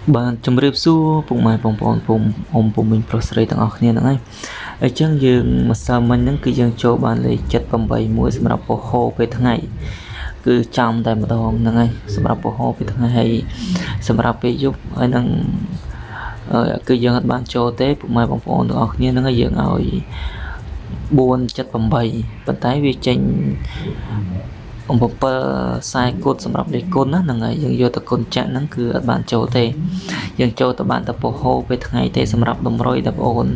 Bạn chấm rệp xu bụng mày bong bóng bụng ôm bụng mình pro sợiទាំងអស់គ្នាហ្នឹងហើយអញ្ចឹងយើងម្សិលមិញហ្នឹងគឺយើងចូលបានលេខ78មួយសម្រាប់ពហុពេលថ្ងៃគឺចំតែម្ដងហ្នឹងហើយសម្រាប់ពហុពេលថ្ងៃហើយសម្រាប់ពេលយប់ហើយនឹងគឺយើងអត់បានចូលទេពុកម៉ែបងប្អូនទាំងអស់គ្នាហ្នឹងហើយយើងឲ្យ478ប៉ុន្តែវាចេញ7ខ្សែគុតសម្រាប់លេខគុណណាហ្នឹងហើយយើងយកទៅគុណចាក់ហ្នឹងគឺអត់បានចូលទេយើងចូលទៅបានតែពហុពេលថ្ងៃទេសម្រាប់តម្រុយបងប្អូន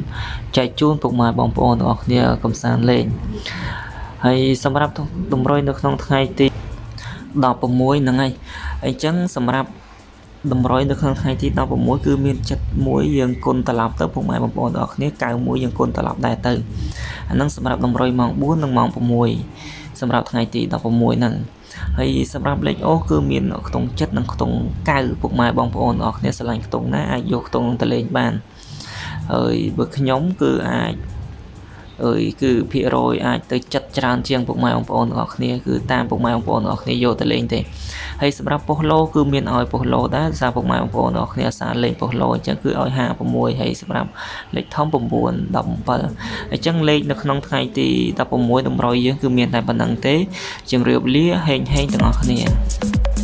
ចែកជូនពុកម៉ែបងប្អូនទាំងអស់គ្នាកំសាន្តលេងហើយសម្រាប់តម្រុយនៅក្នុងថ្ងៃទី16ហ្នឹងហើយអញ្ចឹងសម្រាប់តម្រុយនៅក្នុងថ្ងៃទី16គឺមានចិត្តមួយយើងគុណត្រឡប់ទៅពុកម៉ែបងប្អូនទាំងអស់គ្នា91យើងគុណត្រឡប់ដែរទៅអាហ្នឹងសម្រាប់តម្រុយម៉ោង4និងម៉ោង6សម្រាប់ថ្ងៃទី16ហ្នឹងហើយសម្រាប់លេខអូសគឺមានខ្ទង់7និងខ្ទង់9ពុកម៉ែបងប្អូនទាំងអស់គ្នាស្រឡាញ់ខ្ទង់ណាអាចយកខ្ទង់ទៅលេងបានហើយបើខ្ញុំគឺអាចគឺភាគរយអាចទៅចិត្តច្រើនជាងពុកម៉ែបងប្អូនទាំងអស់គ្នាគឺតាមពុកម៉ែបងប្អូនទាំងអស់គ្នាយកទៅលេងទេហើយសម្រាប់ប៉ុស្តិ៍ឡូគឺមានឲ្យប៉ុស្តិ៍ឡូដែរសារពុកម៉ែបងប្អូនទាំងអស់គ្នាសារលេងប៉ុស្តិ៍ឡូអញ្ចឹងគឺឲ្យ56ហើយសម្រាប់លេខធំ9 17អញ្ចឹងលេខនៅក្នុងថ្ងៃទី16តម្រុយយើងគឺមានតែប៉ុណ្្នឹងទេជម្រាបលាហេងទាំងអស់គ្នា